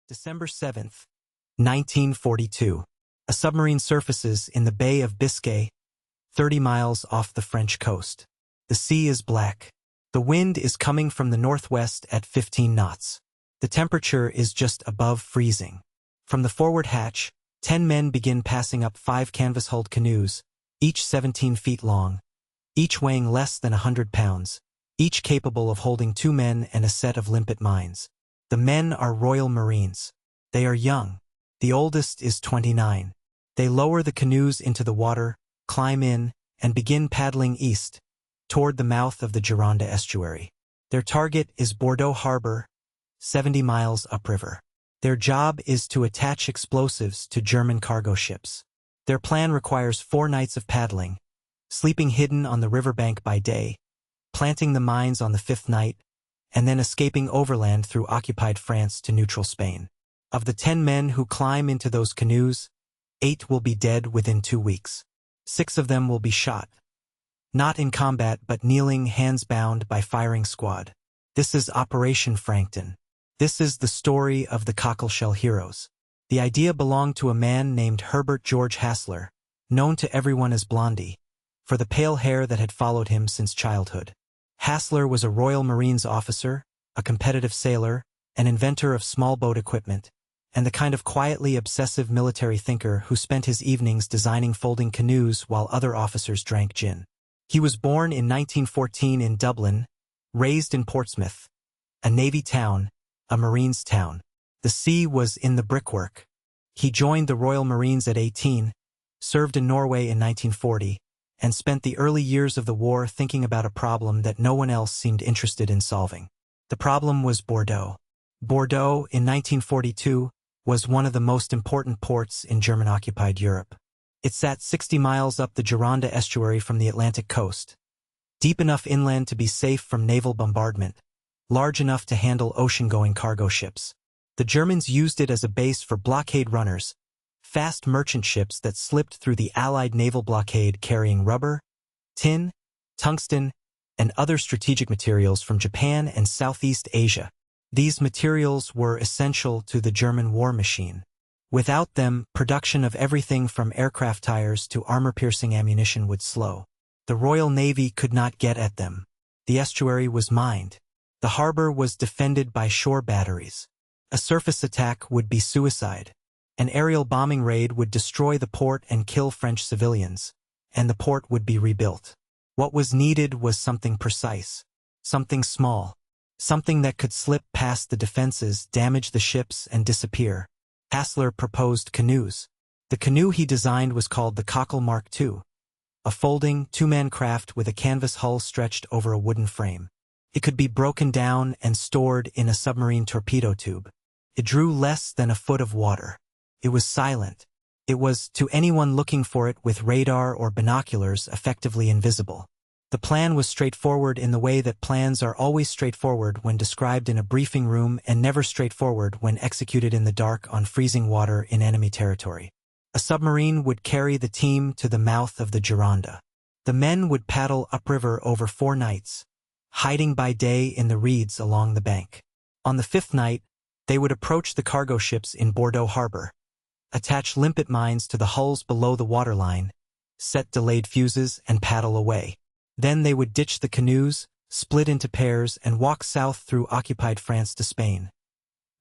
December 7th, 1942. A submarine surfaces in the Bay of Biscay, 30 miles off the French coast. The sea is black. The wind is coming from the northwest at 15 knots. The temperature is just above freezing. From the forward hatch, 10 men begin passing up 5 canvas-hulled canoes, each 17 feet long, each weighing less than 100 pounds, each capable of holding 2 men and a set of limpet mines. The men are Royal Marines. They are young. The oldest is 29. They lower the canoes into the water, climb in, and begin paddling east, toward the mouth of the Gironde estuary. Their target is Bordeaux harbor, 70 miles upriver. Their job is to attach explosives to German cargo ships. Their plan requires 4 nights of paddling, sleeping hidden on the riverbank by day, planting the mines on the 5th night, and then escaping overland through occupied France to neutral Spain. Of the 10 men who climb into those canoes, 8 will be dead within 2 weeks. 6 of them will be shot. Not in combat but kneeling, hands bound by firing squad. This is Operation Frankton. This is the story of the Cockleshell heroes. The idea belonged to a man named Herbert George Hasler, known to everyone as Blondie, for the pale hair that had followed him since childhood. Hasler was a Royal Marines officer, a competitive sailor, an inventor of small boat equipment, and the kind of quietly obsessive military thinker who spent his evenings designing folding canoes while other officers drank gin. He was born in 1914 in Dublin, raised in Portsmouth, a Navy town, a Marines town. The sea was in the brickwork. He joined the Royal Marines at 18, served in Norway in 1940, and spent the early years of the war thinking about a problem that no one else seemed interested in solving. The problem was Bordeaux. Bordeaux, in 1942, was one of the most important ports in German-occupied Europe. It sat 60 miles up the Gironde estuary from the Atlantic coast, deep enough inland to be safe from naval bombardment, large enough to handle ocean-going cargo ships. The Germans used it as a base for blockade runners, fast merchant ships that slipped through the Allied naval blockade carrying rubber, tin, tungsten, and other strategic materials from Japan and Southeast Asia. These materials were essential to the German war machine. Without them, production of everything from aircraft tires to armor-piercing ammunition would slow. The Royal Navy could not get at them. The estuary was mined. The harbor was defended by shore batteries. A surface attack would be suicide. An aerial bombing raid would destroy the port and kill French civilians, and the port would be rebuilt. What was needed was something precise, something small, something that could slip past the defenses, damage the ships, and disappear. Hasler proposed canoes. The canoe he designed was called the Cockle Mark II, a folding, 2-man craft with a canvas hull stretched over a wooden frame. It could be broken down and stored in a submarine torpedo tube. It drew less than a foot of water. It was silent. It was, to anyone looking for it with radar or binoculars, effectively invisible. The plan was straightforward in the way that plans are always straightforward when described in a briefing room and never straightforward when executed in the dark on freezing water in enemy territory. A submarine would carry the team to the mouth of the Gironde. The men would paddle upriver over 4 nights, hiding by day in the reeds along the bank. On the 5th night, they would approach the cargo ships in Bordeaux harbor, attach limpet mines to the hulls below the waterline, set delayed fuses, and paddle away. Then they would ditch the canoes, split into pairs, and walk south through occupied France to Spain,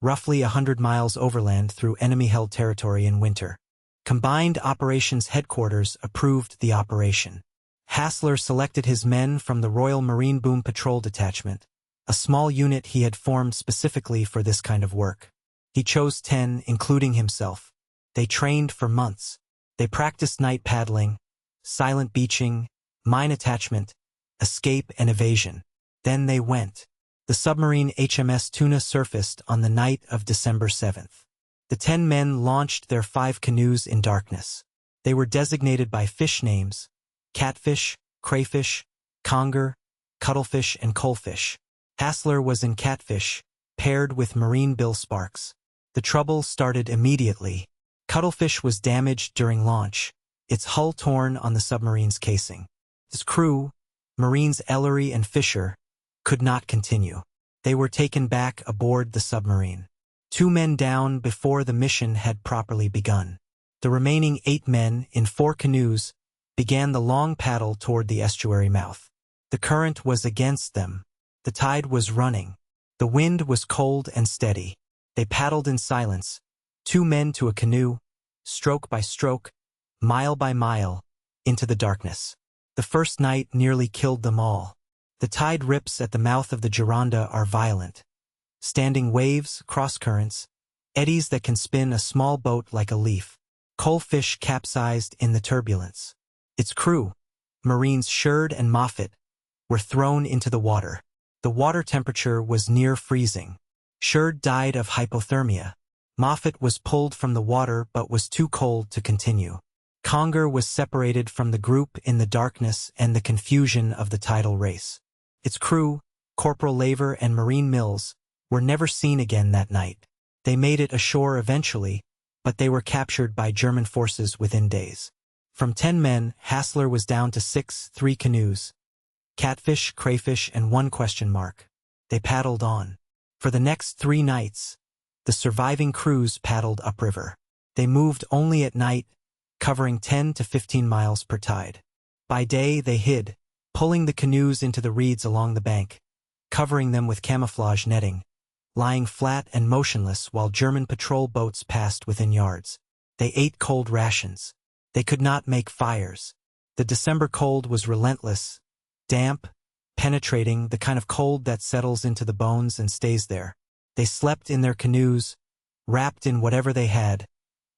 roughly 100 miles overland through enemy-held territory in winter. Combined Operations Headquarters approved the operation. Hasler selected his men from the Royal Marine Boom Patrol Detachment, a small unit he had formed specifically for this kind of work. He chose 10, including himself. They trained for months. They practiced night paddling, silent beaching, mine attachment, escape and evasion. Then they went. The submarine HMS Tuna surfaced on the night of December 7th. The 10 men launched their 5 canoes in darkness. They were designated by fish names: catfish, crayfish, conger, cuttlefish, and coalfish. Hasler was in catfish, paired with Marine Bill Sparks. The trouble started immediately. Cuttlefish was damaged during launch, its hull torn on the submarine's casing. His crew, Marines Ellery and Fisher, could not continue. They were taken back aboard the submarine. 2 men down before the mission had properly begun. The remaining 8 men, in 4 canoes, began the long paddle toward the estuary mouth. The current was against them. The tide was running. The wind was cold and steady. They paddled in silence, 2 men to a canoe, stroke by stroke, mile by mile, into the darkness. The first night nearly killed them all. The tide rips at the mouth of the Gironde are violent. Standing waves, cross-currents, eddies that can spin a small boat like a leaf. Coalfish capsized in the turbulence. Its crew, Marines Sherd and Moffat, were thrown into the water. The water temperature was near freezing. Sherd died of hypothermia. Moffat was pulled from the water but was too cold to continue. Conger was separated from the group in the darkness and the confusion of the tidal race. Its crew, Corporal Laver and Marine Mills, were never seen again that night. They made it ashore eventually, but they were captured by German forces within days. From 10 men, Hasler was down to 6, 3 canoes. Catfish, crayfish, and 1 question mark. They paddled on. For the next 3 nights, the surviving crews paddled upriver. They moved only at night, covering 10 to 15 miles per tide. By day they hid, pulling the canoes into the reeds along the bank, covering them with camouflage netting, lying flat and motionless while German patrol boats passed within yards. They ate cold rations. They could not make fires. The December cold was relentless, damp, penetrating, the kind of cold that settles into the bones and stays there. They slept in their canoes, wrapped in whatever they had,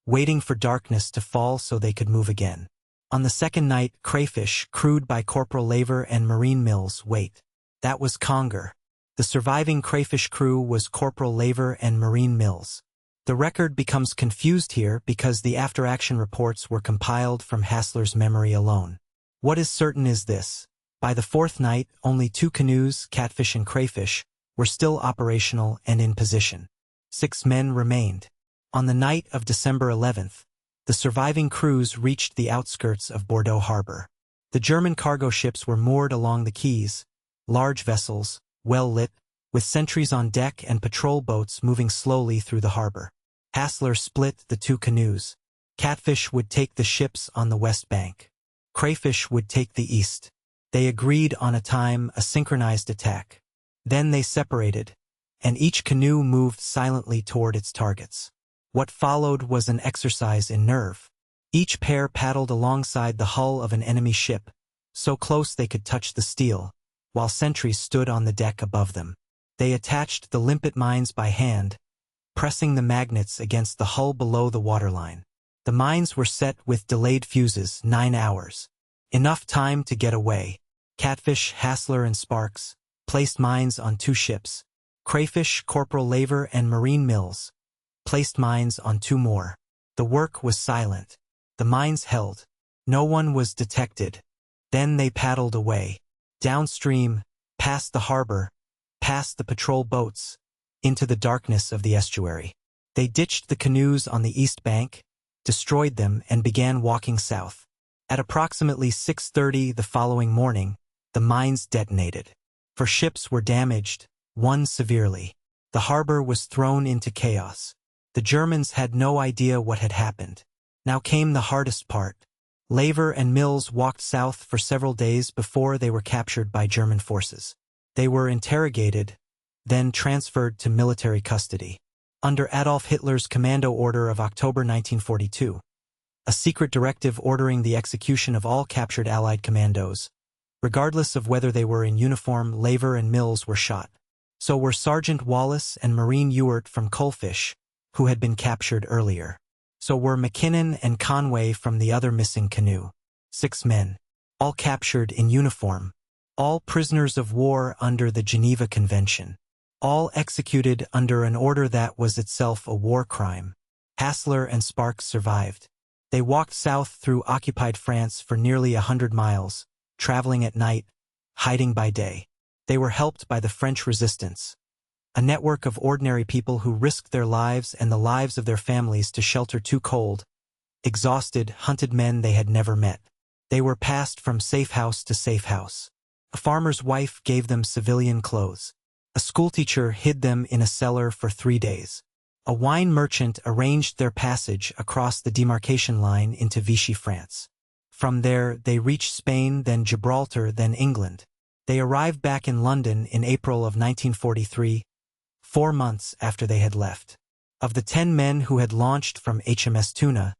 waiting for darkness to fall so they could move again. On the second night, crayfish, crewed by Corporal Laver and Marine Mills, wait. That was Conger. The surviving crayfish crew was Corporal Laver and Marine Mills. The record becomes confused here because the after-action reports were compiled from Hasler's memory alone. What is certain is this. By the 4th night, only 2 canoes, catfish and crayfish, were still operational and in position. 6 men remained. On the night of December 11th, the surviving crews reached the outskirts of Bordeaux harbor. The German cargo ships were moored along the quays, large vessels, well lit, with sentries on deck and patrol boats moving slowly through the harbor. Hasler split the 2 canoes. Catfish would take the ships on the west bank. Crayfish would take the east. They agreed on a synchronized attack. Then they separated, and each canoe moved silently toward its targets. What followed was an exercise in nerve. Each pair paddled alongside the hull of an enemy ship, so close they could touch the steel, while sentries stood on the deck above them. They attached the limpet mines by hand, pressing the magnets against the hull below the waterline. The mines were set with delayed fuses, 9 hours. Enough time to get away. Catfish, Hasler and Sparks, placed mines on 2 ships. Crayfish, Corporal Laver and Marine Mills, placed mines on 2 more. The work was silent. The mines held. No one was detected. Then they paddled away. Downstream, past the harbor, past the patrol boats, into the darkness of the estuary. They ditched the canoes on the east bank, destroyed them, and began walking south. At approximately 6:30 the following morning, the mines detonated. 4 ships were damaged, 1 severely. The harbor was thrown into chaos. The Germans had no idea what had happened. Now came the hardest part. Laver and Mills walked south for several days before they were captured by German forces. They were interrogated, then transferred to military custody. Under Adolf Hitler's Commando Order of October 1942, a secret directive ordering the execution of all captured Allied commandos, regardless of whether they were in uniform, Laver and Mills were shot. So were Sergeant Wallace and Marine Ewart from Coalfish, who had been captured earlier. So were McKinnon and Conway from the other missing canoe. 6 men, all captured in uniform, all prisoners of war under the Geneva Convention, all executed under an order that was itself a war crime. Hasler and Sparks survived. They walked south through occupied France for nearly 100 miles, traveling at night, hiding by day. They were helped by the French resistance, a network of ordinary people who risked their lives and the lives of their families to shelter 2 cold, exhausted, hunted men they had never met. They were passed from safe house to safe house. A farmer's wife gave them civilian clothes. A schoolteacher hid them in a cellar for 3 days. A wine merchant arranged their passage across the demarcation line into Vichy, France. From there, they reached Spain, then Gibraltar, then England. They arrived back in London in April of 1943, 4 months after they had left. Of the 10 men who had launched from HMS Tuna,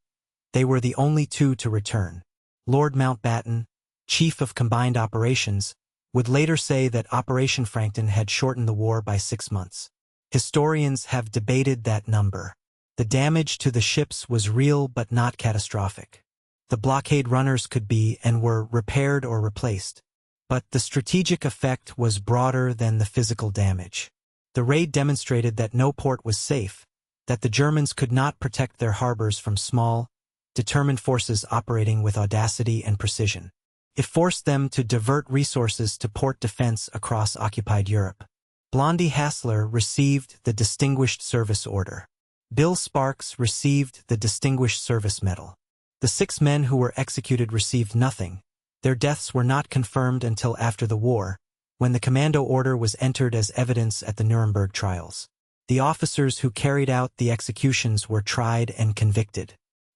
they were the only 2 to return. Lord Mountbatten, Chief of Combined Operations, would later say that Operation Frankton had shortened the war by 6 months. Historians have debated that number. The damage to the ships was real but not catastrophic. The blockade runners could be and were repaired or replaced. But the strategic effect was broader than the physical damage. The raid demonstrated that no port was safe, that the Germans could not protect their harbors from small, determined forces operating with audacity and precision. It forced them to divert resources to port defense across occupied Europe. Blondie Hasler received the Distinguished Service Order. Bill Sparks received the Distinguished Service Medal. The 6 men who were executed received nothing. Their deaths were not confirmed until after the war, when the Commando Order was entered as evidence at the Nuremberg trials. The officers who carried out the executions were tried and convicted.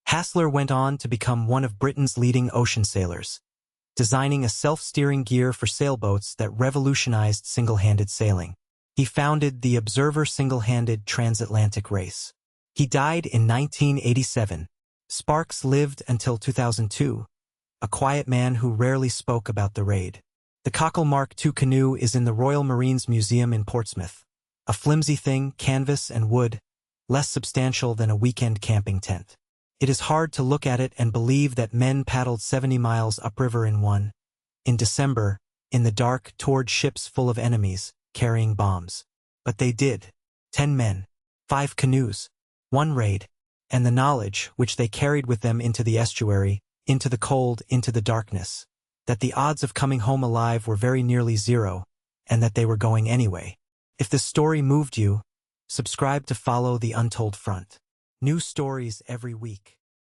Hasler went on to become one of Britain's leading ocean sailors, designing a self-steering gear for sailboats that revolutionized single-handed sailing. He founded the Observer single-handed transatlantic race. He died in 1987. Sparks lived until 2002, a quiet man who rarely spoke about the raid. The Cockle Mark II canoe is in the Royal Marines Museum in Portsmouth. A flimsy thing, canvas and wood, less substantial than a weekend camping tent. It is hard to look at it and believe that men paddled 70 miles upriver in December, in the dark, toward ships full of enemies, carrying bombs. But they did. 10 men, 5 canoes, 1 raid, and the knowledge which they carried with them into the estuary, into the cold, into the darkness, that the odds of coming home alive were very nearly 0, and that they were going anyway. If this story moved you, subscribe to follow the Untold front. New stories every week.